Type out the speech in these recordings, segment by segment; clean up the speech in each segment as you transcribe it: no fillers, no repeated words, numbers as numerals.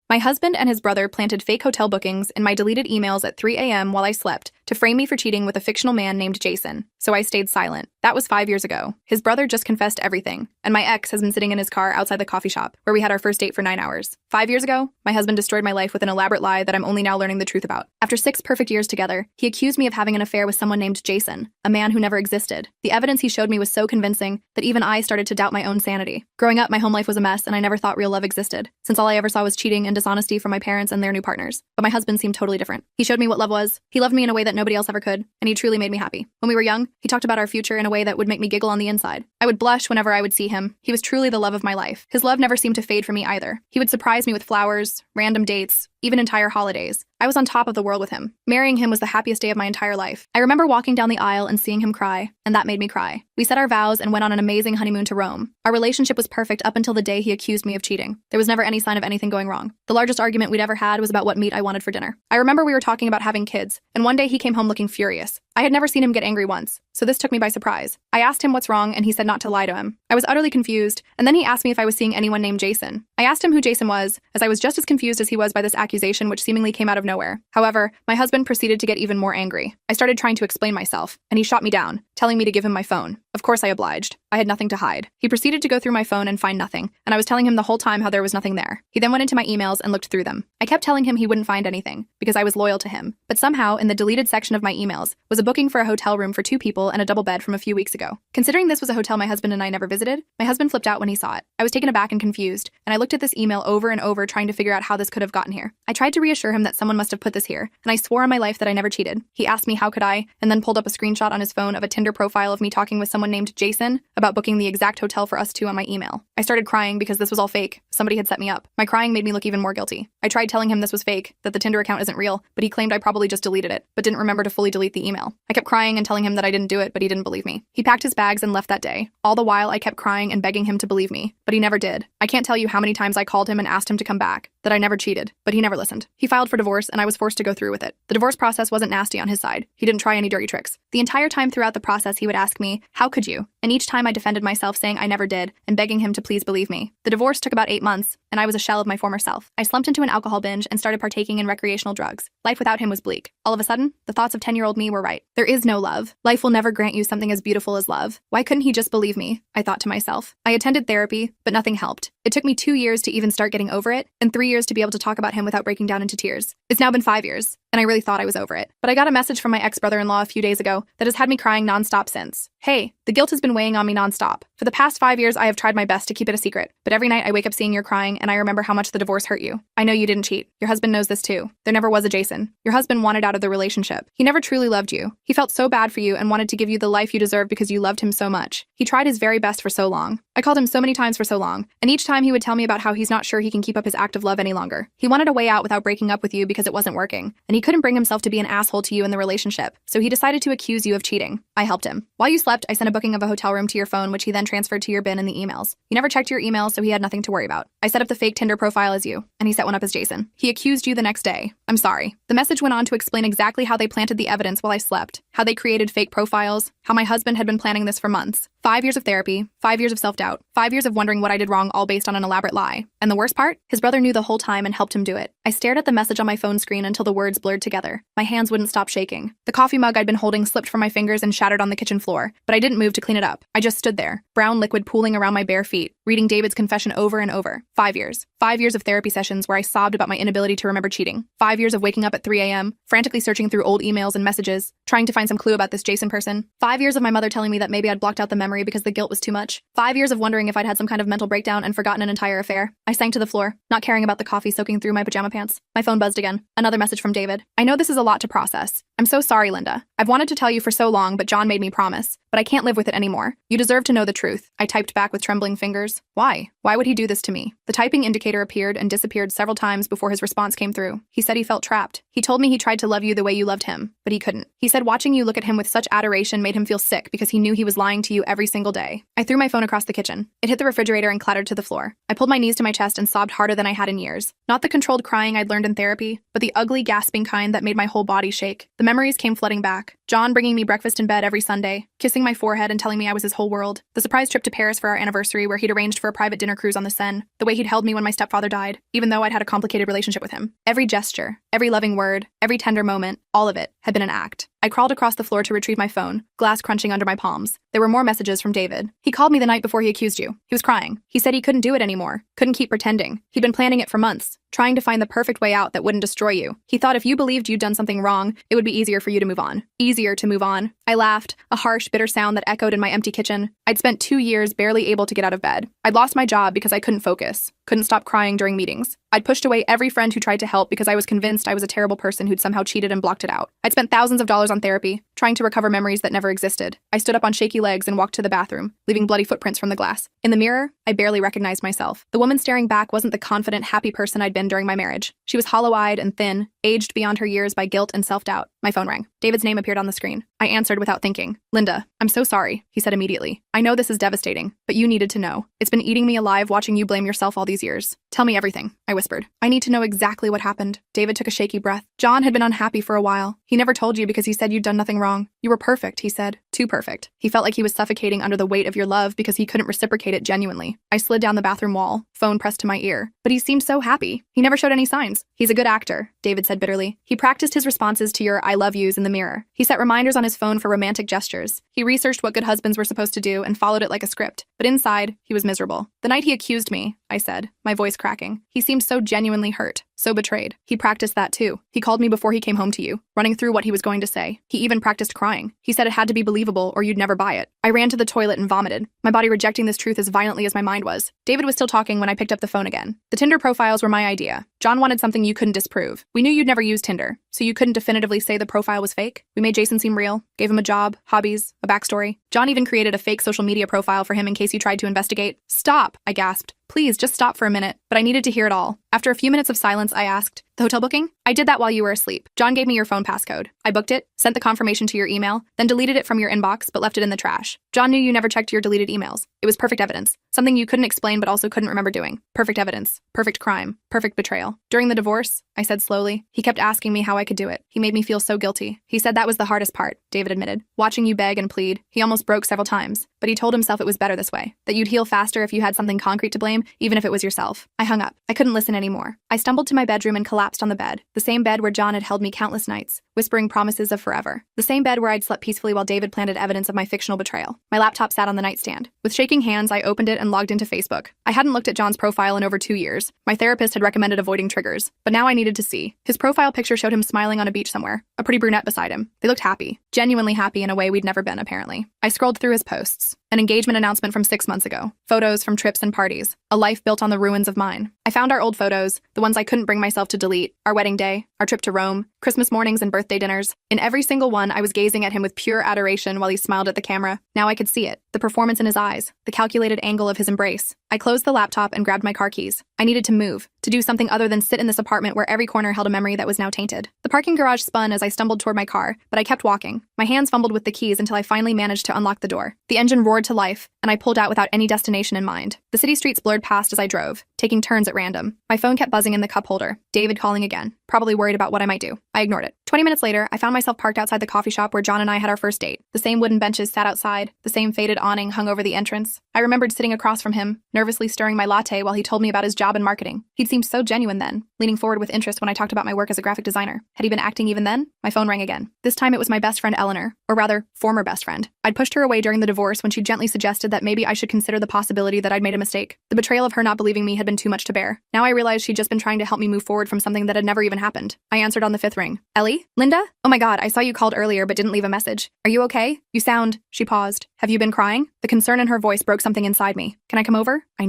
My husband and his brother planted fake hotel bookings in my deleted emails at 3 a.m. while I slept to frame me for cheating with a fictional man named Jason, so I stayed silent. That was 5 years ago. His brother just confessed everything, and my ex has been sitting in his car outside the coffee shop where we had our first date for 9 hours. 5 years ago, my husband destroyed my life with an elaborate lie that I'm only now learning the truth about. After 6 perfect years together, he accused me of having an affair with someone named Jason, a man who never existed. The evidence he showed me was so convincing that even I started to doubt my own sanity. Growing up, my home life was a mess, and I never thought real love existed, since all I ever saw was cheating and dishonesty from my parents and their new partners. But my husband seemed totally different. He showed me what love was. He loved me in a way that nobody else ever could, and he truly made me happy. When we were young, he talked about our future in a way that would make me giggle on the inside. I would blush whenever I would see him. He was truly the love of my life. His love never seemed to fade for me either. He would surprise me with flowers, random dates, even entire holidays. I was on top of the world with him. Marrying him was the happiest day of my entire life. I remember walking down the aisle and seeing him cry, and that made me cry. We said our vows and went on an amazing honeymoon to Rome. Our relationship was perfect up until the day he accused me of cheating. There was never any sign of anything going wrong. The largest argument we'd ever had was about what meat I wanted for dinner. I remember we were talking about having kids, and one day he came home looking furious. I had never seen him get angry once, so this took me by surprise. I asked him what's wrong, and he said not to lie to him. I was utterly confused, and then he asked me if I was seeing anyone named Jason. I asked him who Jason was, as I was just as confused as he was by this accusation which seemingly came out of nowhere. However, my husband proceeded to get even more angry. I started trying to explain myself, and he shot me down, telling me to give him my phone. Of course I obliged. I had nothing to hide. He proceeded to go through my phone and find nothing, and I was telling him the whole time how there was nothing there. He then went into my emails and looked through them. I kept telling him he wouldn't find anything, because I was loyal to him. But somehow, in the deleted section of my emails, was a booking for a hotel room for 2 people and a double bed from a few weeks ago. Considering this was a hotel my husband and I never visited, my husband flipped out when he saw it. I was taken aback and confused, and I looked at this email over and over trying to figure out how this could have gotten here. I tried to reassure him that someone must have put this here, and I swore on my life that I never cheated. He asked me how could I, and then pulled up a screenshot on his phone of a Tinder profile of me talking with someone named Jason about booking the exact hotel for us 2 on my email. I started crying because this was all fake. Somebody had set me up. My crying made me look even more guilty. I tried telling him this was fake, that the Tinder account isn't real, but he claimed I probably just deleted it, but didn't remember to fully delete the email. I kept crying and telling him that I didn't do it, but he didn't believe me. He packed his bags and left that day. All the while, I kept crying and begging him to believe me, but he never did. I can't tell you how many times I called him and asked him to come back, that I never cheated, but he never listened. He filed for divorce, and I was forced to go through with it. The divorce process wasn't nasty on his side. He didn't try any dirty tricks. The entire time throughout the process, he would ask me, "How could you?" And each time I defended myself saying I never did, and begging him to please believe me. The divorce took about 8 months, and I was a shell of my former self. I slumped into an alcohol binge and started partaking in recreational drugs. Life without him was bleak. All of a sudden, the thoughts of 10-year-old me were right. There is no love. Life will never grant you something as beautiful as love. Why couldn't he just believe me? I thought to myself. I attended therapy, but nothing helped. It took me 2 years to even start getting over it, and 3 years to be able to talk about him without breaking down into tears. It's now been 5 years, and I really thought I was over it. But I got a message from my ex-brother-in-law a few days ago that has had me crying nonstop since. Hey, the guilt has been weighing on me nonstop. For the past 5 years, I have tried my best to keep it a secret, but every night I wake up seeing your crying, and I remember how much the divorce hurt you. I know you didn't cheat. Your husband knows this too. There never was a Jason. Your husband wanted out of the relationship. He never truly loved you. He felt so bad for you and wanted to give you the life you deserve because you loved him so much. He tried his very best for so long. I called him so many times for so long, and each time he would tell me about how he's not sure he can keep up his act of love any longer. He wanted a way out without breaking up with you because it wasn't working, and he couldn't bring himself to be an asshole to you in the relationship, so he decided to accuse you of cheating. I helped him. While you slept, I sent a booking of a hotel room to your phone, which he then transferred to your bin in the emails. You never checked your emails, so he had nothing to worry about. I set up the fake Tinder profile as you, and he set one up as Jason. He accused you the next day. I'm sorry. The message went on to explain exactly how they planted the evidence while I slept, how they created fake profiles, how my husband had been planning this for months. 5 years of therapy, 5 years of self-doubt, 5 years of wondering what I did wrong, all based on an elaborate lie. And the worst part? His brother knew the whole time and helped him do it. I stared at the message on my phone screen until the words blurred together. My hands wouldn't stop shaking. The coffee mug I'd been holding slipped from my fingers and shattered on the kitchen floor, but I didn't move to clean it up. I just stood there, brown liquid pooling around my bare feet, reading David's confession over and over. 5 years. 5 years of therapy sessions where I sobbed about my inability to remember cheating. 5 years of waking up at 3 a.m., frantically searching through old emails and messages, trying to find some clue about this Jason person. 5 years of my mother telling me that maybe I'd blocked out the memory because the guilt was too much. 5 years of wondering if I'd had some kind of mental breakdown and forgotten an entire affair. I sank to the floor, not caring about the coffee soaking through my pajama pants. My phone buzzed again. Another message from David. I know this is a lot to process. I'm so sorry, Linda. I've wanted to tell you for so long, but John made me promise. But I can't live with it anymore. You deserve to know the truth. I typed back with trembling fingers. Why? Why would he do this to me? The typing indicator appeared and disappeared several times before his response came through. He said he felt trapped. He told me he tried to love you the way you loved him, but he couldn't. He said watching Watching you look at him with such adoration made him feel sick because he knew he was lying to you every single day. I threw my phone across the kitchen. It hit the refrigerator and clattered to the floor. I pulled my knees to my chest and sobbed harder than I had in years. Not the controlled crying I'd learned in therapy, but the ugly, gasping kind that made my whole body shake. The memories came flooding back. John bringing me breakfast in bed every Sunday, kissing my forehead and telling me I was his whole world. The surprise trip to Paris for our anniversary where he'd arranged for a private dinner cruise on the Seine. The way he'd held me when my stepfather died, even though I'd had a complicated relationship with him. Every gesture, every loving word, every tender moment, all of it had been an act. I crawled across the floor to retrieve my phone, glass crunching under my palms. There were more messages from David. He called me the night before he accused you. He was crying. He said he couldn't do it anymore. Couldn't keep pretending. He'd been planning it for months, trying to find the perfect way out that wouldn't destroy you. He thought if you believed you'd done something wrong, it would be easier for you to move on. Easier to move on. I laughed, a harsh, bitter sound that echoed in my empty kitchen. I'd spent 2 years barely able to get out of bed. I'd lost my job because I couldn't focus. Couldn't stop crying during meetings. I'd pushed away every friend who tried to help because I was convinced I was a terrible person who'd somehow cheated and blocked it out. I'd spent thousands of dollars on therapy, trying to recover memories that never existed. I stood up on shaky legs and walked to the bathroom, leaving bloody footprints from the glass. In the mirror, I barely recognized myself. The woman staring back wasn't the confident, happy person I'd been during my marriage. She was hollow-eyed and thin, aged beyond her years by guilt and self-doubt. My phone rang. David's name appeared on the screen. I answered without thinking. "Linda, I'm so sorry," he said immediately. "I know this is devastating, but you needed to know. It's been eating me alive watching you blame yourself all these years. Tell me everything," I whispered. "I need to know exactly what happened." David took a shaky breath. "John had been unhappy for a while. He never told you because he said you'd done nothing wrong. You were perfect," he said. Too perfect. He felt like he was suffocating under the weight of your love because he couldn't reciprocate it genuinely. I slid down the bathroom wall, phone pressed to my ear. "But he seemed so happy. He never showed any signs." "He's a good actor," David said bitterly. "He practiced his responses to your I love yous in the mirror. He set reminders on his phone for romantic gestures. He researched what good husbands were supposed to do and followed it like a script. But inside, he was miserable. The night he accused me," I said, my voice cracking, "he seemed so genuinely hurt, so betrayed. He practiced that too. He called me before he came home to you, running through what he was going to say. He even practiced crying. He said it had to be believable or you'd never buy it. I ran to the toilet and vomited, my body rejecting this truth as violently as my mind was." David was still talking when I picked up the phone again. "The Tinder profiles were my idea. John wanted something you couldn't disprove. We knew you'd never used Tinder, so you couldn't definitively say the profile was fake. We made Jason seem real, gave him a job, hobbies, a backstory. John even created a fake social media profile for him in case you tried to investigate." "Stop," I gasped. "Please, just stop for a minute." But I needed to hear it all. After a few minutes of silence, I asked, "The hotel booking?" "I did that while you were asleep. John gave me your phone passcode. I booked it, sent the confirmation to your email, then deleted it from your inbox but left it in the trash. John knew you never checked your deleted emails. It was perfect evidence. Something you couldn't explain but also couldn't remember doing. Perfect evidence. Perfect crime. Perfect betrayal. During the divorce," I said slowly, "he kept asking me how I could do it. He made me feel so guilty. He said that was the hardest part," David admitted. "Watching you beg and plead. He almost broke several times. But he told himself it was better this way. That you'd heal faster if you had something concrete to blame, even if it was yourself." I hung up. I couldn't listen anymore. I stumbled to my bedroom and collapsed on the bed. The same bed where John had held me countless nights, whispering promises of forever. The same bed where I'd slept peacefully while David planted evidence of my fictional betrayal. My laptop sat on the nightstand. With shaking hands, I opened it and logged into Facebook. I hadn't looked at John's profile in over 2 years. My therapist had recommended avoiding triggers, but now I needed to see. His profile picture showed him smiling on a beach somewhere, a pretty brunette beside him. They looked happy, genuinely happy in a way we'd never been, apparently. I scrolled through his posts. An engagement announcement from 6 months ago. Photos from trips and parties. A life built on the ruins of mine. I found our old photos, the ones I couldn't bring myself to delete. Our wedding day, our trip to Rome, Christmas mornings and birthday dinners. In every single one, I was gazing at him with pure adoration while he smiled at the camera. Now I could see it. The performance in his eyes. The calculated angle of his embrace. I closed the laptop and grabbed my car keys. I needed to move. To do something other than sit in this apartment where every corner held a memory that was now tainted. The parking garage spun as I stumbled toward my car, but I kept walking. My hands fumbled with the keys until I finally managed to unlock the door. The engine roared to life, and I pulled out without any destination in mind. The city streets blurred past as I drove, taking turns at random. My phone kept buzzing in the cup holder. David calling again, probably worried about what I might do. I ignored it. 20 minutes later, I found myself parked outside the coffee shop where John and I had our first date. The same wooden benches sat outside, the same faded awning hung over the entrance. I remembered sitting across from him, nervously stirring my latte while he told me about his job in marketing. He'd seemed so genuine then, leaning forward with interest when I talked about my work as a graphic designer. Had he been acting even then? My phone rang again. This time it was my best friend Eleanor, or rather, former best friend. I'd pushed her away during the divorce when she gently suggested that maybe I should consider the possibility that I'd made a mistake. The betrayal of her not believing me had been too much to bear. Now I realized she'd just been trying to help me move forward from something that had never even happened. I answered on the 5th ring. "Ellie? Linda? Oh my god, I saw you called earlier but didn't leave a message. Are you okay? You sound..." She paused. "Have you been crying?" The concern in her voice broke something inside me. "Can I come over?" I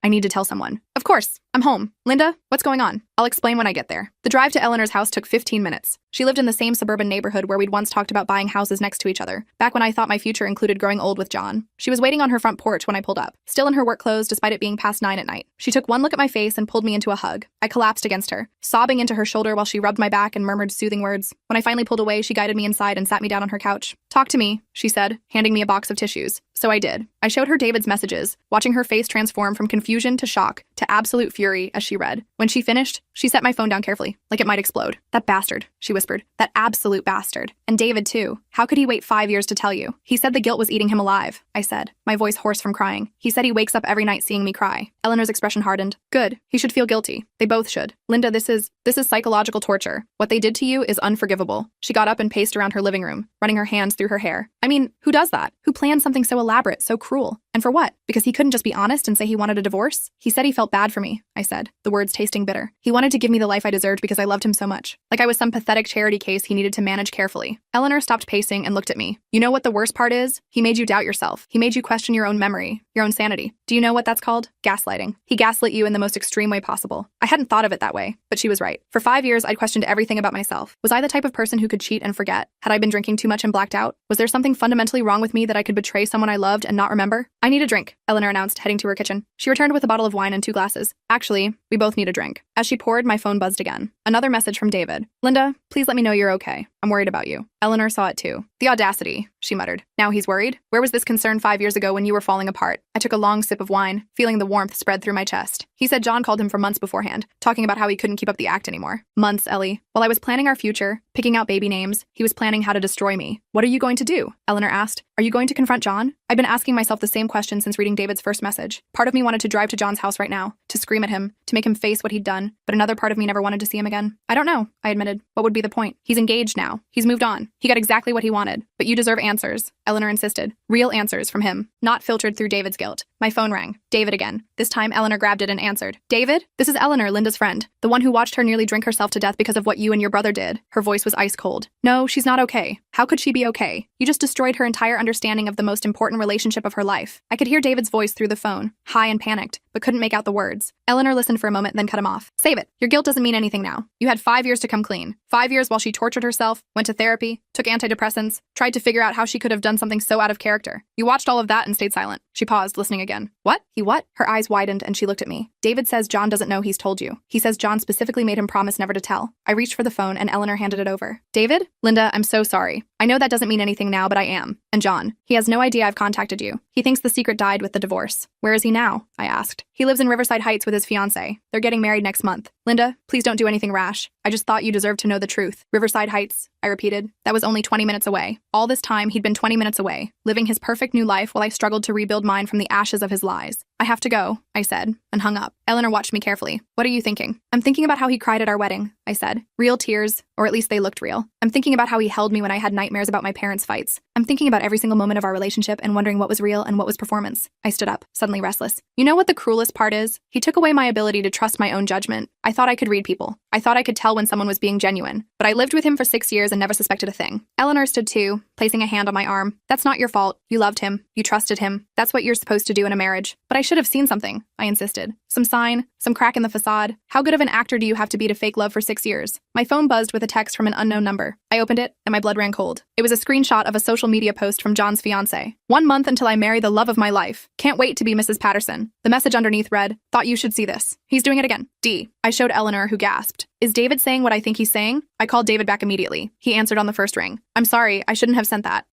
I need to tell someone. Of course, I'm home. Linda, what's going on? I'll explain when I get there. The drive to Eleanor's house took 15 minutes. She lived in the same suburban neighborhood where we'd once talked about buying houses next to each other, back when I thought my future included growing old with John. She was waiting on her front porch when I pulled up, still in her work clothes despite it being past 9 at night. She took one look at my face and pulled me into a hug. I collapsed against her, sobbing into her shoulder while she rubbed my back and murmured soothing words. When I finally pulled away, she guided me inside and sat me down on her couch. Talk to me, she said, handing me a box of tissues. So I did. I showed her David's messages, watching her face transform from confusion to shock to absolute fury as she read. When she finished, she set my phone down carefully, like it might explode. That bastard, she whispered. That absolute bastard. And David, too. How could he wait 5 years to tell you? He said the guilt was eating him alive, I said, my voice hoarse from crying. He said he wakes up every night seeing me cry. Eleanor's expression hardened. Good. He should feel guilty. They both should. Linda, this is psychological torture. What they did to you is unforgivable. She got up and paced around her living room, running her hands through her hair. I mean, who does that? Who plans something so elaborate, so cruel? And for what? Because he couldn't just be honest and say he wanted a divorce? He said he felt bad for me, I said, the words tasting bitter. He wanted to give me the life I deserved because I loved him so much. Like I was some pathetic charity case he needed to manage carefully. Eleanor stopped pacing and looked at me. You know what the worst part is? He made you doubt yourself. He made you question your own memory, your own sanity. Do you know what that's called? Gaslighting. He gaslit you in the most extreme way possible. I hadn't thought of it that way, but she was right. For 5 years, I'd questioned everything about myself. Was I the type of person who could cheat and forget? Had I been drinking too much and blacked out? Was there something fundamentally wrong with me that I could betray someone I loved and not remember? I need a drink, Eleanor announced, heading to her kitchen. She returned with a bottle of wine and 2 glasses. Actually, we both need a drink. As she poured, my phone buzzed again. Another message from David. Linda, please let me know you're okay. I'm worried about you. Eleanor saw it too. The audacity, she muttered. Now he's worried? Where was this concern 5 years ago when you were falling apart? I took a long sip of wine, feeling the warmth spread through my chest. He said John called him for months beforehand, talking about how he couldn't keep up the act anymore. Months, Ellie. While I was planning our future, picking out baby names, he was planning how to destroy me. What are you going to do? Eleanor asked. Are you going to confront John? I've been asking myself the same question since reading David's first message. Part of me wanted to drive to John's house right now, to scream at him, to make him face what he'd done, but another part of me never wanted to see him again. I don't know, I admitted. What would be the point? He's engaged now. He's moved on. He got exactly what he wanted. But you deserve answers, Eleanor insisted. Real answers from him, not filtered through David's guilt. My phone rang. David again. This time, Eleanor grabbed it and answered. David? This is Eleanor, Linda's friend. The one who watched her nearly drink herself to death because of what you and your brother did. Her voice was ice cold. No, she's not okay. How could she be okay? You just destroyed her entire understanding of the most important relationship of her life. I could hear David's voice through the phone, high and panicked, but couldn't make out the words. Eleanor listened for a moment, then cut him off. Save it. Your guilt doesn't mean anything now. You had 5 years to come clean. 5 years while she tortured herself, went to therapy, took antidepressants, tried to figure out how she could have done something so out of character. You watched all of that and stayed silent. She paused, listening again. What? He what? Her eyes widened and she looked at me. David says John doesn't know he's told you. He says John specifically made him promise never to tell. I reached for the phone and Eleanor handed it over. David? Linda, I'm so sorry. I know that doesn't mean anything now, but I am. And John, he has no idea I've contacted you. He thinks the secret died with the divorce. Where is he now? I asked. He lives in Riverside Heights with his fiancée. They're getting married next month. Linda, please don't do anything rash. I just thought you deserved to know the truth. Riverside Heights, I repeated. That was only 20 minutes away. All this time, he'd been 20 minutes away, living his perfect new life while I struggled to rebuild mine from the ashes of his lies. I have to go, I said, and hung up. Eleanor watched me carefully. What are you thinking? I'm thinking about how he cried at our wedding, I said. Real tears, or at least they looked real. I'm thinking about how he held me when I had nightmares about my parents' fights. I'm thinking about every single moment of our relationship and wondering what was real and what was performance. I stood up, suddenly restless. You know what the cruelest part is? He took away my ability to trust my own judgment. I thought I could read people. I thought I could tell when someone was being genuine. But I lived with him for 6 years and never suspected a thing. Eleanor stood too, placing a hand on my arm. That's not your fault. You loved him. You trusted him. That's what you're supposed to do in a marriage. But I should have seen something, I insisted. Some sign, some crack in the facade. How good of an actor do you have to be to fake love for 6 years? My phone buzzed with a text from an unknown number. I opened it, and my blood ran cold. It was a screenshot of a social media post from John's fiancée. 1 month until I marry the love of my life. Can't wait to be Mrs. Patterson. The message underneath read, thought you should see this. He's doing it again. D. I showed Eleanor, who gasped. Is David saying what I think he's saying? I called David back immediately. He answered on the first ring. I'm sorry, I shouldn't have sent that.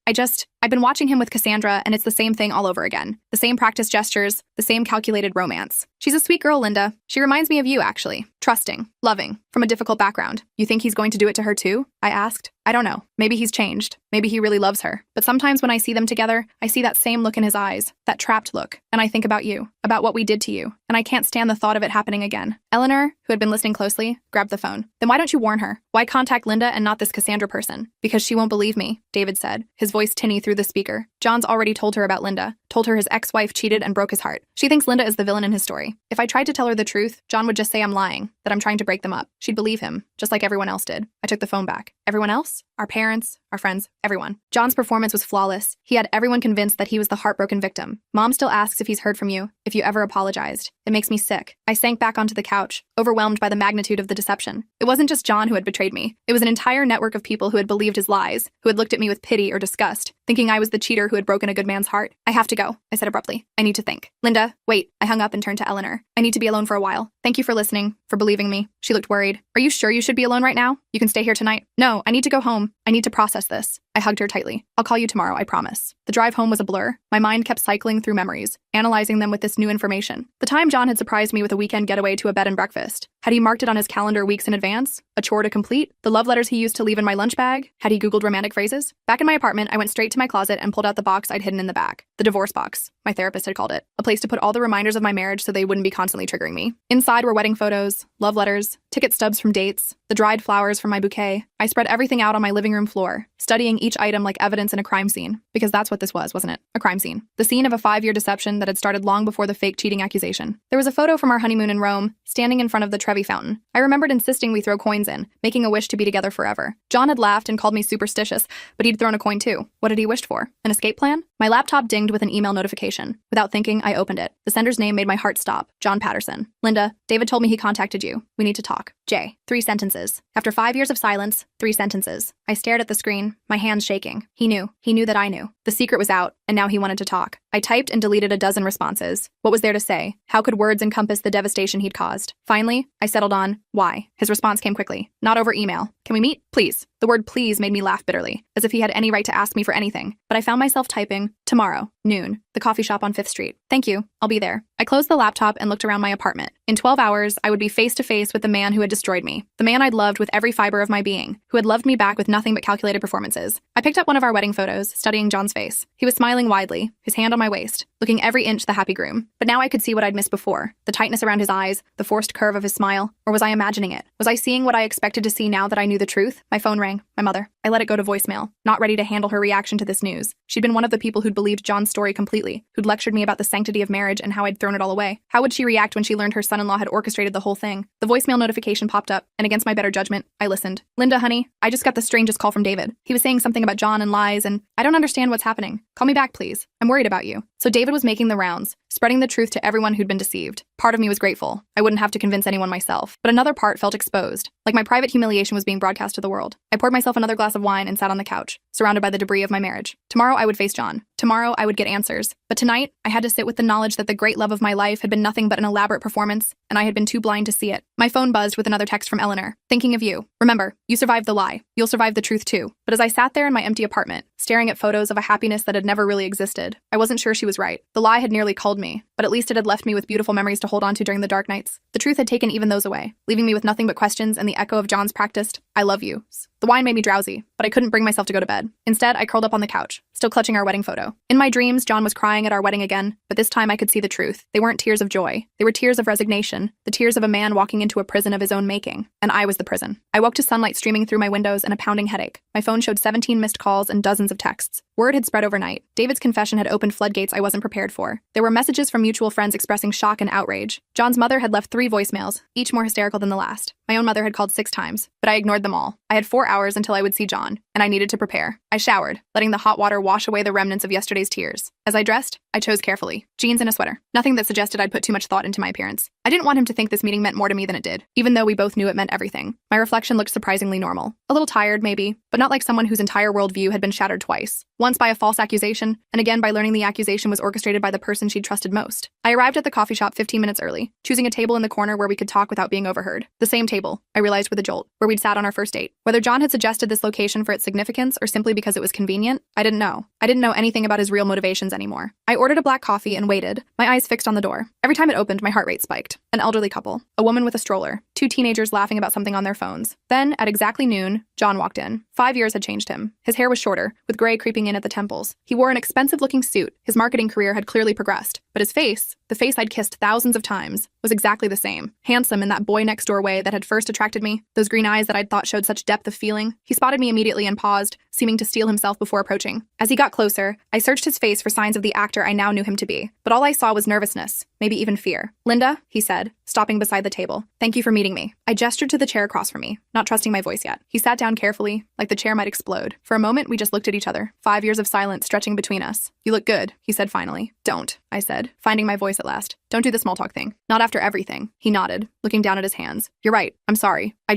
I've been watching him with Cassandra, and it's the same thing all over again. The same practice gestures, the same calculated romance. She's a sweet girl, Linda. She reminds me of you, actually. Trusting, loving, from a difficult background. You think he's going to do it to her too? I asked. I don't know. Maybe he's changed. Maybe he really loves her. But sometimes when I see them together, I see that same look in his eyes, that trapped look, and I think about you, about what we did to you, and I can't stand the thought of it happening again. Eleanor, who had been listening closely, grabbed the phone. Then why don't you warn her? Why contact Linda and not this Cassandra person? Because she won't believe me, David said, his voice tinny through the speaker. John's already told her about Linda, told her his ex-wife cheated and broke his heart. She thinks Linda is the villain in his story. If I tried to tell her the truth, John would just say I'm lying, that I'm trying to break them up. She'd believe him, just like everyone else did. I took the phone back. Everyone else? our parents, our friends, everyone. John's performance was flawless. He had everyone convinced that he was the heartbroken victim. Mom still asks if he's heard from you, if you ever apologized. It makes me sick. I sank back onto the couch, overwhelmed by the magnitude of the deception. It wasn't just John who had betrayed me. It was an entire network of people who had believed his lies, who had looked at me with pity or disgust, thinking I was the cheater who had broken a good man's heart. I have to go, I said abruptly. I need to think. Linda, wait. I hung up and turned to Eleanor. I need to be alone for a while. Thank you for listening, for believing me. She looked worried. Are you sure you should be alone right now? You can stay here tonight. No, I need to go home. I need to process this. I hugged her tightly. I'll call you tomorrow, I promise. The drive home was a blur. My mind kept cycling through memories, analyzing them with this new information. The time John had surprised me with a weekend getaway to a bed and breakfast. Had he marked it on his calendar weeks in advance? A chore to complete? The love letters he used to leave in my lunch bag? Had he Googled romantic phrases? Back in my apartment, I went straight to my closet and pulled out the box I'd hidden in the back. The divorce box, my therapist had called it. A place to put all the reminders of my marriage so they wouldn't be constantly triggering me. Inside were wedding photos, love letters, ticket stubs from dates, the dried flowers from my bouquet. I spread everything out on my living room floor, studying each item like evidence in a crime scene. Because that's what this was, wasn't it? A crime scene. The scene of a 5-year deception that had started long before the fake cheating accusation. There was a photo from our honeymoon in Rome, standing in front of the Trevi fountain. I remembered insisting we throw coins in, making a wish to be together forever. John had laughed and called me superstitious, but he'd thrown a coin too. What had he wished for? An escape plan? My laptop dinged with an email notification. Without thinking, I opened it. The sender's name made my heart stop. John Patterson. Linda, David told me he contacted you. We need to talk. J. 3 sentences. After 5 years of silence, 3 sentences. I stared at the screen, my hands shaking. He knew. He knew that I knew. The secret was out, and now he wanted to talk. I typed and deleted a dozen responses. What was there to say? How could words encompass the devastation he'd caused? Finally, I settled on, why? His response came quickly. Not over email. Can we meet? Please. The word please made me laugh bitterly, as if he had any right to ask me for anything. But I found myself typing, tomorrow, noon, the coffee shop on 5th Street. Thank you. I'll be there. I closed the laptop and looked around my apartment. In 12 hours, I would be face to face with the man who had destroyed me. The man I'd loved with every fiber of my being, who had loved me back with nothing but calculated performances. I picked up one of our wedding photos, studying John's face. He was smiling widely, his hand on my waist, looking every inch the happy groom. But now I could see what I'd missed before. The tightness around his eyes, the forced curve of his smile. Or was I imagining it? Was I seeing what I expected to see now that I knew the truth? My phone rang. My mother. I let it go to voicemail, not ready to handle her reaction to this news. She'd been one of the people who'd believed John's story completely, who'd lectured me about the sanctity of marriage and how I'd thrown it all away. How would she react when she learned her son-in-law had orchestrated the whole thing? The voicemail notification popped up, and against my better judgment, I listened. Linda, honey, I just got the strangest call from David. He was saying something about John and lies, and I don't understand what's happening. Call me back, please. I'm worried about you. So David was making the rounds, spreading the truth to everyone who'd been deceived. Part of me was grateful. I wouldn't have to convince anyone myself. But another part felt exposed, like my private humiliation was being broadcast to the world. I poured myself another glass of wine and sat on the couch, surrounded by the debris of my marriage. Tomorrow I would face John. Tomorrow I would get answers. But tonight, I had to sit with the knowledge that the great love of my life had been nothing but an elaborate performance, and I had been too blind to see it. My phone buzzed with another text from Eleanor. Thinking of you. Remember, you survived the lie. You'll survive the truth too. But as I sat there in my empty apartment, staring at photos of a happiness that had never really existed, I wasn't sure she was right. The lie had nearly culled me, but at least it had left me with beautiful memories to hold on to during the dark nights. The truth had taken even those away, leaving me with nothing but questions and the echo of John's practiced, I love yous. The wine made me drowsy, but I couldn't bring myself to go to bed. Instead, I curled up on the couch, still clutching our wedding photo. In my dreams, John was crying at our wedding again, but this time I could see the truth. They weren't tears of joy. They were tears of resignation, the tears of a man walking into a prison of his own making. And I was the prison. I woke to sunlight streaming through my windows and a pounding headache. My phone showed 17 missed calls and dozens of texts. Word had spread overnight. David's confession had opened floodgates I wasn't prepared for. There were messages from mutual friends expressing shock and outrage. John's mother had left 3 voicemails, each more hysterical than the last. My own mother had called 6 times, but I ignored them all. I had 4 hours until I would see John, and I needed to prepare. I showered, letting the hot water wash away the remnants of yesterday's tears. As I dressed, I chose carefully. Jeans and a sweater. Nothing that suggested I'd put too much thought into my appearance. I didn't want him to think this meeting meant more to me than it did, even though we both knew it meant everything. My reflection looked surprisingly normal. A little tired, maybe, but not like someone whose entire worldview had been shattered twice. Once by a false accusation, and again by learning the accusation was orchestrated by the person she'd trusted most. I arrived at the coffee shop 15 minutes early, choosing a table in the corner where we could talk without being overheard. The same table, I realized with a jolt, where we'd sat on our first date. Whether John had suggested this location for its significance or simply because it was convenient, I didn't know. I didn't know anything about his real motivations anymore. I ordered a black coffee and waited, my eyes fixed on the door. Every time it opened, my heart rate spiked. An elderly couple, a woman with a stroller, 2 teenagers laughing about something on their phones. Then, at exactly noon, John walked in. 5 years had changed him. His hair was shorter, with gray creeping in at the temples. He wore an expensive-looking suit. His marketing career had clearly progressed. But his face, the face I'd kissed thousands of times, was exactly the same. Handsome in that boy-next-door way that had first attracted me, those green eyes that I'd thought showed such depth of feeling. He spotted me immediately and paused, seeming to steel himself before approaching. As he got closer, I searched his face for signs of the actor I now knew him to be. But all I saw was nervousness, maybe even fear. "Linda," he said, stopping beside the table. Thank you for meeting me. I gestured to the chair across from me, not trusting my voice yet. He sat down carefully, like the chair might explode. For a moment, we just looked at each other, 5 years of silence stretching between us. You look good, he said finally. Don't, I said, finding my voice at last. Don't do the small talk thing. Not after everything. He nodded, looking down at his hands. You're right. I'm sorry. I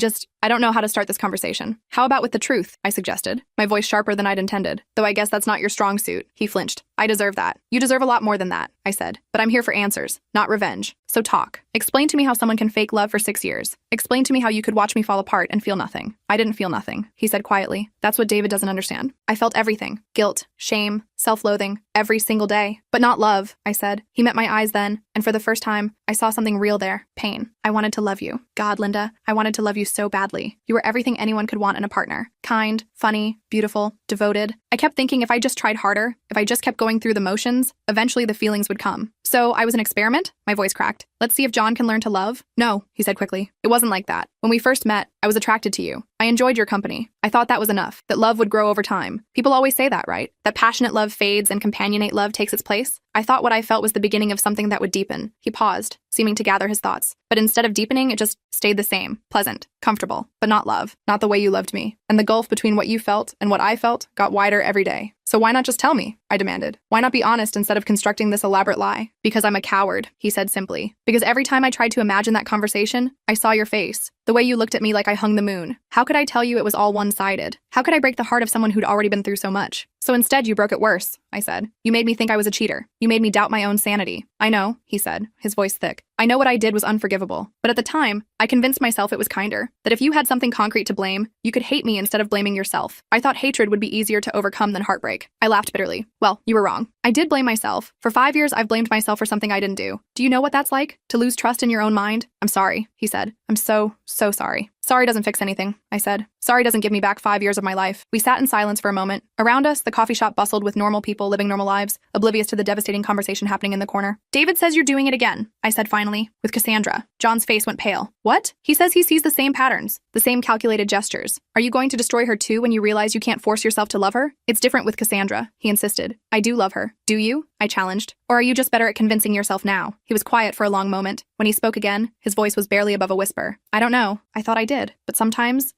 don't know how to start this conversation. How about with the truth? I suggested, my voice sharper than I'd intended. Though I guess that's not your strong suit. He flinched. I deserve that. You deserve a lot more than that, I said. But I'm here for answers, not revenge. So talk. Explain to me how someone can fake love for 6 years. Explain to me how you could watch me fall apart and feel nothing. I didn't feel nothing, he said quietly. That's what David doesn't understand. I felt everything. Guilt, shame, self-loathing, every single day. But not love, I said. He met my eyes then, and for the first time, I saw something real there. Pain. I wanted to love you. God, Linda, I wanted to love you so badly. You were everything anyone could want in a partner. Kind, funny, beautiful, devoted. I kept thinking if I just tried harder, if I just kept going through the motions, eventually the feelings would come. So I was an experiment? My voice cracked. Let's see if John can learn to love? No, he said quickly. It wasn't like that. When we first met, I was attracted to you. I enjoyed your company. I thought that was enough, that love would grow over time. People always say that, right? That passionate love fades and companionate love takes its place. I thought what I felt was the beginning of something that would deepen. He paused, seeming to gather his thoughts. But instead of deepening, it just stayed the same. Pleasant, comfortable, but not love. Not the way you loved me. And the gulf between what you felt and what I felt got wider every day. So why not just tell me? I demanded. Why not be honest instead of constructing this elaborate lie? Because I'm a coward, he said simply. Because every time I tried to imagine that conversation, I saw your face. The way you looked at me like I hung the moon. How could I tell you it was all one-sided? How could I break the heart of someone who'd already been through so much? So instead, you broke it worse, I said. You made me think I was a cheater. You made me doubt my own sanity. I know, he said, his voice thick. I know what I did was unforgivable. But at the time, I convinced myself it was kinder. That if you had something concrete to blame, you could hate me instead of blaming yourself. I thought hatred would be easier to overcome than heartbreak. I laughed bitterly. Well, you were wrong. I did blame myself. For 5 years, I've blamed myself for something I didn't do. Do you know what that's like? To lose trust in your own mind? I'm sorry, he said. I'm so sorry. Sorry doesn't fix anything, I said. Sorry doesn't give me back 5 years of my life. We sat in silence for a moment. Around us, the coffee shop bustled with normal people living normal lives, oblivious to the devastating conversation happening in the corner. David says you're doing it again, I said finally, with Cassandra. John's face went pale. What? He says he sees the same patterns, the same calculated gestures. Are you going to destroy her too when you realize you can't force yourself to love her? It's different with Cassandra, he insisted. I do love her. Do you? I challenged. Or are you just better at convincing yourself now? He was quiet for a long moment. When he spoke again, his voice was barely above a whisper. I don't know. I thought I did. But sometimes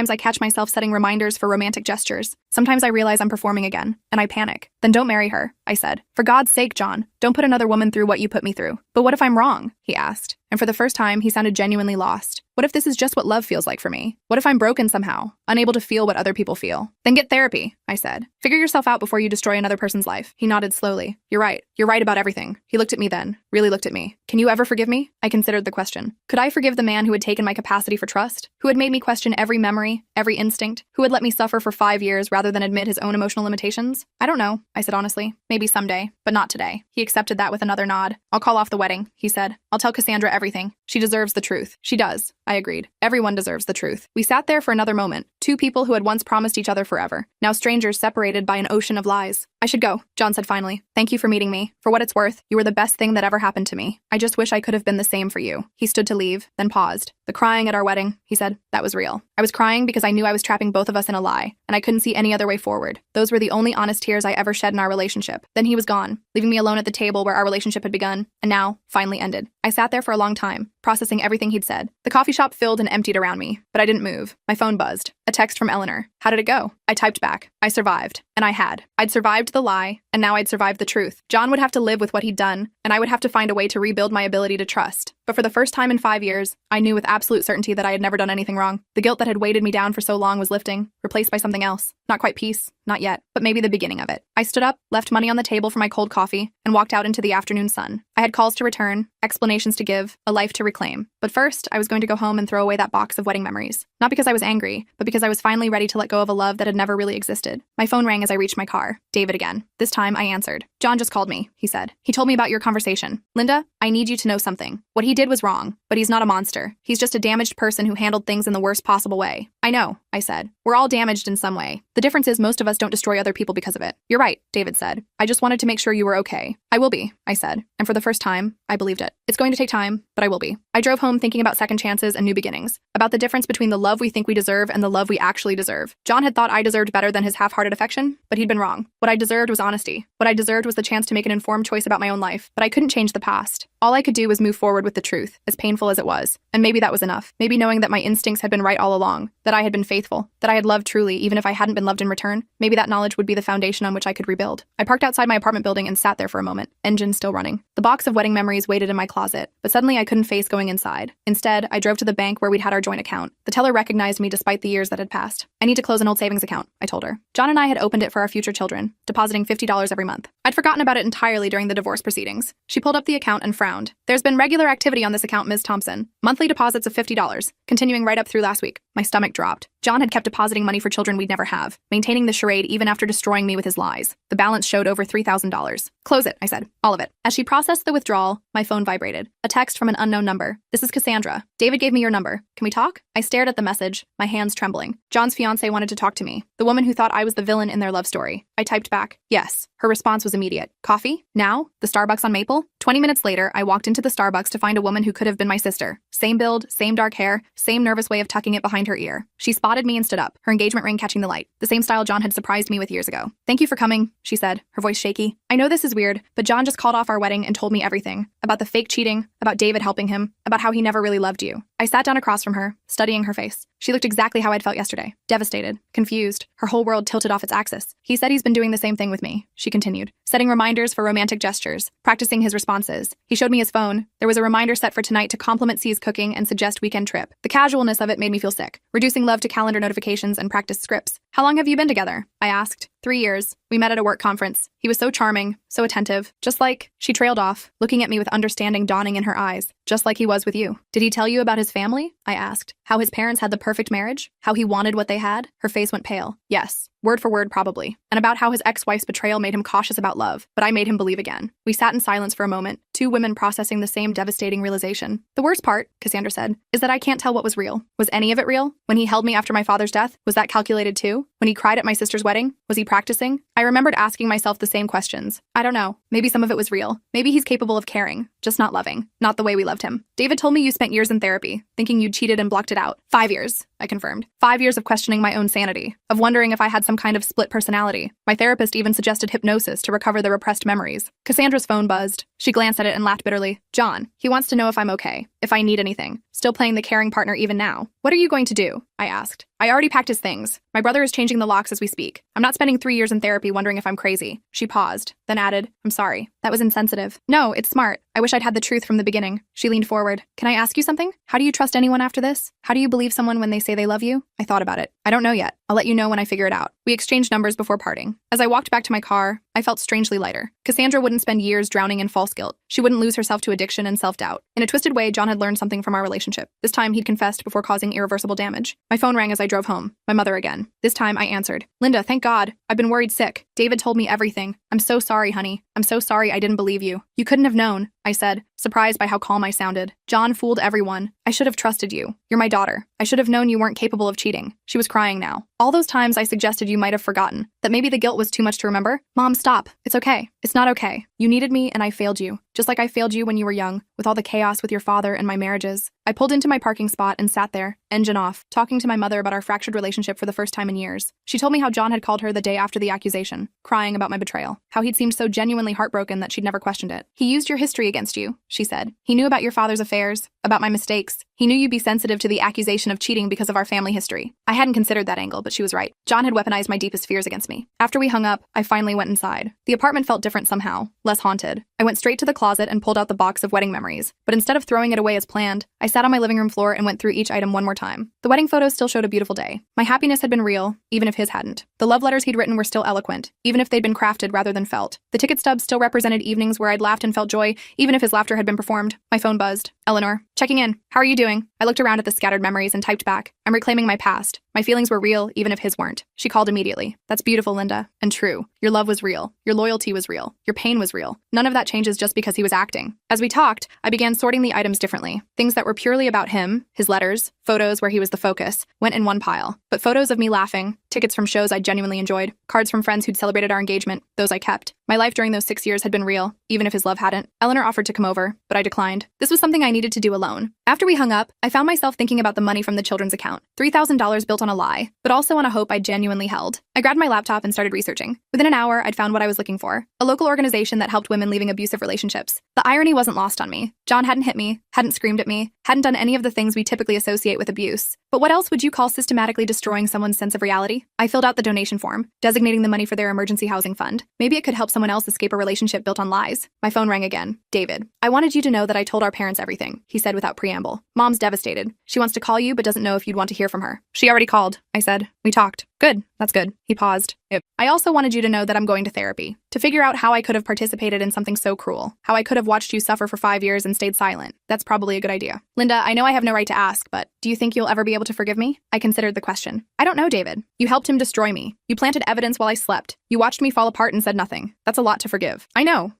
I catch myself setting reminders for romantic gestures. Sometimes I realize I'm performing again, and I panic. Then don't marry her, I said. For God's sake, John, don't put another woman through what you put me through. But what if I'm wrong? He asked. And for the first time, he sounded genuinely lost. What if this is just what love feels like for me? What if I'm broken somehow, unable to feel what other people feel? Then get therapy, I said. Figure yourself out before you destroy another person's life. He nodded slowly. You're right. You're right about everything. He looked at me then, really looked at me. Can you ever forgive me? I considered the question. Could I forgive the man who had taken my capacity for trust? Who had made me question every memory, every instinct? Who had let me suffer for 5 years rather than admit his own emotional limitations? I don't know, I said honestly. Maybe someday, but not today. He accepted that with another nod. I'll call off the wedding, he said. I'll tell Cassandra everything. She deserves the truth. She does. I agreed. Everyone deserves the truth. We sat there for another moment. Two people who had once promised each other forever. Now strangers separated by an ocean of lies. I should go, John said finally. Thank you for meeting me. For what it's worth, you were the best thing that ever happened to me. I just wish I could have been the same for you. He stood to leave, then paused. The crying at our wedding, he said, that was real. I was crying because I knew I was trapping both of us in a lie, and I couldn't see any other way forward. Those were the only honest tears I ever shed in our relationship. Then he was gone, leaving me alone at the table where our relationship had begun, and now, finally ended. I sat there for a long time, processing everything he'd said. The coffee shop filled and emptied around me, but I didn't move. My phone buzzed. A text from Eleanor. How did it go? I typed back. I survived. And I had. I'd survived the lie, and now I'd survived the truth. John would have to live with what he'd done, and I would have to find a way to rebuild my ability to trust. But for the first time in 5 years, I knew with absolute certainty that I had never done anything wrong. The guilt that had weighted me down for so long was lifting, replaced by something else. Not quite peace, not yet, but maybe the beginning of it. I stood up, left money on the table for my cold coffee, and walked out into the afternoon sun. I had calls to return, explanations to give, a life to reclaim. But first, I was going to go home and throw away that box of wedding memories. Not because I was angry, but because I was finally ready to let go of a love that had never really existed. My phone rang as I reached my car. David again. This time, I answered. John just called me, he said. He told me about your conversation. Linda, I need you to know something. What he did was wrong, but he's not a monster. He's just a damaged person who handled things in the worst possible way. I know, I said. We're all damaged in some way. The difference is most of us don't destroy other people because of it. You're right, David said. I just wanted to make sure you were okay. I will be, I said. And for the first time, I believed it. It's going to take time, but I will be. I drove home thinking about second chances and new beginnings, about the difference between the love we think we deserve and the love we actually deserve. John had thought I deserved better than his half-hearted affection, but he'd been wrong. What I deserved was honesty. What I deserved was the chance to make an informed choice about my own life, but I couldn't change the past. All I could do was move forward with the truth, as painful as it was. And maybe that was enough. Maybe knowing that my instincts had been right all along, that I had been faithful, that I had loved truly, even if I hadn't been loved in return, maybe that knowledge would be the foundation on which I could rebuild. I parked outside my apartment building and sat there for a moment, engine still running. The box of wedding memories waited in my closet, but suddenly I couldn't face going inside. Instead, I drove to the bank where we'd had our joint account. The teller recognized me despite the years that had passed. I need to close an old savings account, I told her. John and I had opened it for our future children, depositing $50 every month. I'd forgotten about it entirely during the divorce proceedings. She pulled up the account and frowned. There's been regular activity on this account, Ms. Thompson. Monthly deposits of $50, continuing right up through last week. My stomach dropped. John had kept depositing money for children we'd never have, maintaining the charade even after destroying me with his lies. The balance showed over $3,000. Close it, I said. All of it. As she processed the withdrawal, my phone vibrated. A text from an unknown number. This is Cassandra. David gave me your number. Can we talk? I stared at the message, my hands trembling. John's fiancée wanted to talk to me. The woman who thought I was the villain in their love story. I typed back, yes. Her response was immediate. Coffee? Now? The Starbucks on Maple? 20 minutes later, I walked into the Starbucks to find a woman who could have been my sister. Same build, same dark hair, same nervous way of tucking it behind her ear. She spotted me and stood up, her engagement ring catching the light, the same style John had surprised me with years ago. Thank you for coming, she said, her voice shaky. I know this is weird, but John just called off our wedding and told me everything. About the fake cheating, about David helping him, about how he never really loved you. I sat down across from her, studying her face. She looked exactly how I'd felt yesterday. Devastated, confused, her whole world tilted off its axis. He said he's been doing the same thing with me, she continued, setting reminders for romantic gestures, practicing his responses. He showed me his phone. There was a reminder set for tonight to compliment C's cooking and suggest weekend trip. The casualness of it made me feel sick, reducing love to calendar notifications and practice scripts. How long have you been together? I asked. 3 years. We met at a work conference. He was so charming, so attentive, just like, she trailed off, looking at me with understanding dawning in her eyes, just like he was with you. Did he tell you about his family? I asked. How his parents had the perfect marriage? How he wanted what they had? Her face went pale. Yes. Word for word, probably. And about how his ex-wife's betrayal made him cautious about love, but I made him believe again. We sat in silence for a moment, two women processing the same devastating realization. The worst part, Cassandra said, is that I can't tell what was real. Was any of it real? When he held me after my father's death, was that calculated too? When he cried at my sister's wedding, was he practicing? I remembered asking myself the same questions. I don't know. Maybe some of it was real. Maybe he's capable of caring, just not loving. Not the way we loved him. David told me you spent years in therapy, thinking you'd cheated and blocked it out. 5 years, I confirmed. 5 years of questioning my own sanity, of wondering if I had some kind of split personality. My therapist even suggested hypnosis to recover the repressed memories. Cassandra's phone buzzed. She glanced at it and laughed bitterly. John, he wants to know if I'm okay, if I need anything. Still playing the caring partner even now. What are you going to do? I asked. I already packed his things. My brother is changing the locks as we speak. I'm not spending 3 years in therapy wondering if I'm crazy. She paused, then added, I'm sorry. That was insensitive. No, it's smart. I wish I'd had the truth from the beginning. She leaned forward. Can I ask you something? How do you trust anyone after this? How do you believe someone when they say they love you? I thought about it. I don't know yet. I'll let you know when I figure it out. We exchanged numbers before parting. As I walked back to my car, I felt strangely lighter. Cassandra wouldn't spend years drowning in false guilt. She wouldn't lose herself to addiction and self-doubt. In a twisted way, John had learned something from our relationship. This time, he'd confessed before causing irreversible damage. My phone rang as I drove home. My mother again. This time, I answered. Linda, thank God. I've been worried sick. David told me everything. I'm so sorry, honey. I'm so sorry I didn't believe you. You couldn't have known, I said, surprised by how calm I sounded. John fooled everyone. I should have trusted you. You're my daughter. I should have known you weren't capable of cheating. She was crying now. All those times I suggested you might have forgotten, that maybe the guilt was too much to remember. Mom, stop. It's okay. It's not okay. You needed me and I failed you. Just like I failed you when you were young, with all the chaos with your father and my marriages. I pulled into my parking spot and sat there, engine off, talking to my mother about our fractured relationship for the first time in years. She told me how John had called her the day after the accusation, crying about my betrayal, how he'd seemed so genuinely heartbroken that she'd never questioned it. He used your history against you, she said. He knew about your father's affairs, about my mistakes. He knew you'd be sensitive to the accusation of cheating because of our family history. I hadn't considered that angle, but she was right. John had weaponized my deepest fears against me. After we hung up, I finally went inside. The apartment felt different somehow, less haunted. I went straight to the closet and pulled out the box of wedding memories, but instead of throwing it away as planned, I sat on my living room floor and went through each item one more time. The wedding photos still showed a beautiful day. My happiness had been real, even if his hadn't. The love letters he'd written were still eloquent, even if they'd been crafted rather than felt. The ticket stubs still represented evenings where I'd laughed and felt joy, even if his laughter had been performed. My phone buzzed. Eleanor, checking in. How are you doing? I looked around at the scattered memories and typed back. I'm reclaiming my past. My feelings were real, even if his weren't. She called immediately. That's beautiful, Linda. And true. Your love was real. Your loyalty was real. Your pain was real. None of that changes just because he was acting. As we talked, I began sorting the items differently. Things that were purely about him, his letters, photos where he was the focus, went in one pile. But photos of me laughing, tickets from shows I genuinely enjoyed, cards from friends who'd celebrated our engagement, those I kept. My life during those 6 years had been real, even if his love hadn't. Eleanor offered to come over, but I declined. This was something I needed to do alone. After we hung up, I found myself thinking about the money from the children's account. $3,000 built on a lie, but also on a hope I genuinely held. I grabbed my laptop and started researching. Within an hour, I'd found what I was looking for, a local organization that helped women leaving abusive relationships. The irony wasn't lost on me. John hadn't hit me, hadn't screamed at me, hadn't done any of the things we typically associate with abuse. But what else would you call systematically destroying someone's sense of reality? I filled out the donation form, designating the money for their emergency housing fund. Maybe it could help someone else escape a relationship built on lies. My phone rang again. David. I wanted you to know that I told our parents everything, he said without preamble. Mom's devastated. She wants to call you but doesn't know if you'd want to hear from her. She already called, I said. We talked. Good. That's good. He paused. I also wanted you to know that I'm going to therapy, to figure out how I could have participated in something so cruel, how I could have watched you suffer for 5 years and stayed silent. That's probably a good idea. Linda, I know I have no right to ask, but do you think you'll ever be able to forgive me? I considered the question. I don't know, David. You helped him destroy me. You planted evidence while I slept. You watched me fall apart and said nothing. That's a lot to forgive. I know.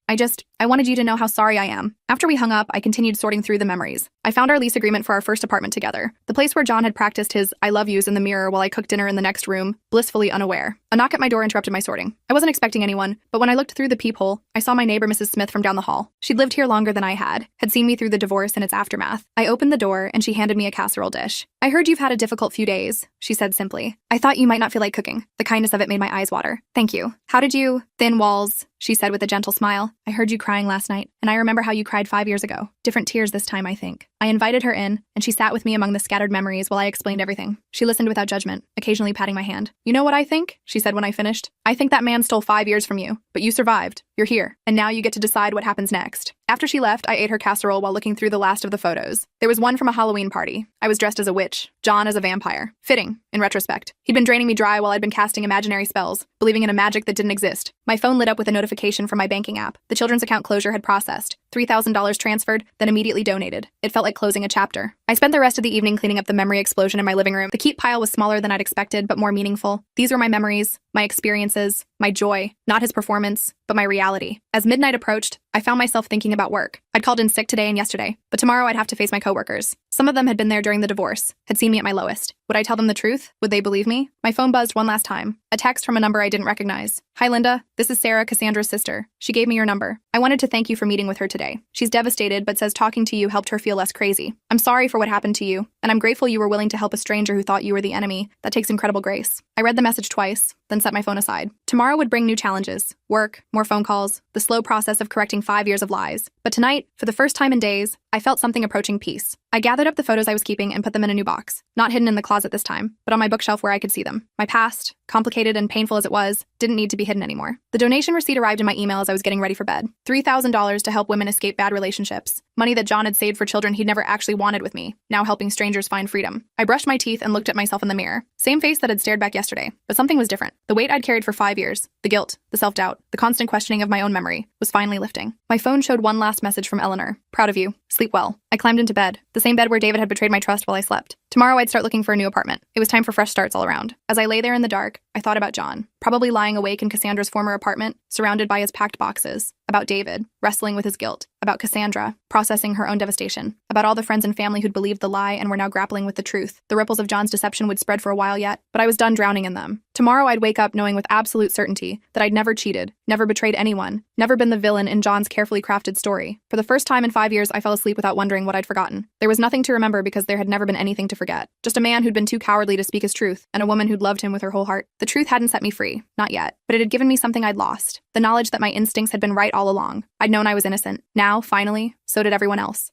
I wanted you to know how sorry I am. After we hung up, I continued sorting through the memories. I found our lease agreement for our first apartment together, the place where John had practiced his I love yous in the mirror while I cooked dinner in the next room, blissfully unaware. A knock at my door interrupted my sorting. I wasn't expecting anyone, but when I looked through the peephole, I saw my neighbor Mrs. Smith from down the hall. She'd lived here longer than I had seen me through the divorce and its aftermath. I opened the door and she handed me a casserole dish. I heard you've had a difficult few days, she said simply. I thought you might not feel like cooking. The kindness of it made my eyes water. Thank you. How did you? Thin walls, she said with a gentle smile. I heard you crying last night, and I remember how you cried 5 years ago. Different tears this time, I think. I invited her in, and she sat with me among the scattered memories while I explained everything. She listened without judgment, occasionally patting my hand. You know what I think? She said when I finished. I think that man stole 5 years from you, but you survived. You're here, and now you get to decide what happens next. After she left, I ate her casserole while looking through the last of the photos. There was one from a Halloween party. I was dressed as a witch, John as a vampire. Fitting, in retrospect. He'd been draining me dry while I'd been casting imaginary spells, believing in a magic that didn't exist. My phone lit up with a notification from my banking app. The children's account closure had processed. $3,000 transferred, then immediately donated. It felt like closing a chapter. I spent the rest of the evening cleaning up the memory explosion in my living room. The keep pile was smaller than I'd expected, but more meaningful. These were my memories, my experiences, my joy, not his performance, but my reality. As midnight approached, I found myself thinking about work. I'd called in sick today and yesterday, but tomorrow I'd have to face my coworkers. Some of them had been there during the divorce, had seen me at my lowest. Would I tell them the truth? Would they believe me? My phone buzzed one last time. A text from a number I didn't recognize. Hi, Linda. This is Sarah, Cassandra's sister. She gave me your number. I wanted to thank you for meeting with her today. She's devastated, but says talking to you helped her feel less crazy. I'm sorry for what happened to you, and I'm grateful you were willing to help a stranger who thought you were the enemy. That takes incredible grace. I read the message twice, then set my phone aside. Tomorrow would bring new challenges. Work, more phone calls, the slow process of correcting 5 years of lies. But tonight, for the first time in days, I felt something approaching peace. I gathered up the photos I was keeping and put them in a new box. Not hidden in the closet this time, but on my bookshelf where I could see them. My past, complicated and painful as it was, didn't need to be hidden anymore. The donation receipt arrived in my email as I was getting ready for bed. $3,000 to help women escape bad relationships. Money that John had saved for children he'd never actually wanted with me, now helping strangers find freedom. I brushed my teeth and looked at myself in the mirror. Same face that had stared back yesterday, but something was different. The weight I'd carried for 5 years, the guilt, the self-doubt, the constant questioning of my own memory, was finally lifting. My phone showed one last message from Eleanor. Proud of you. Sleep well. I climbed into bed, the same bed where David had betrayed my trust while I slept. Tomorrow I'd start looking for a new apartment. It was time for fresh starts all around. As I lay there in the dark, I thought about John, probably lying awake in Cassandra's former apartment, surrounded by his packed boxes. About David, wrestling with his guilt. About Cassandra, processing her own devastation. About all the friends and family who'd believed the lie and were now grappling with the truth. The ripples of John's deception would spread for a while yet, but I was done drowning in them. Tomorrow I'd wake up knowing with absolute certainty that I'd never cheated, never betrayed anyone, never been the villain in John's carefully crafted story. For the first time in 5 years, I fell asleep without wondering what I'd forgotten. There was nothing to remember because there had never been anything to forget. Just a man who'd been too cowardly to speak his truth, and a woman who'd loved him with her whole heart. The truth hadn't set me free, not yet, but it had given me something I'd lost. The knowledge that my instincts had been right all along. I'd known I was innocent. Now, finally, so did everyone else.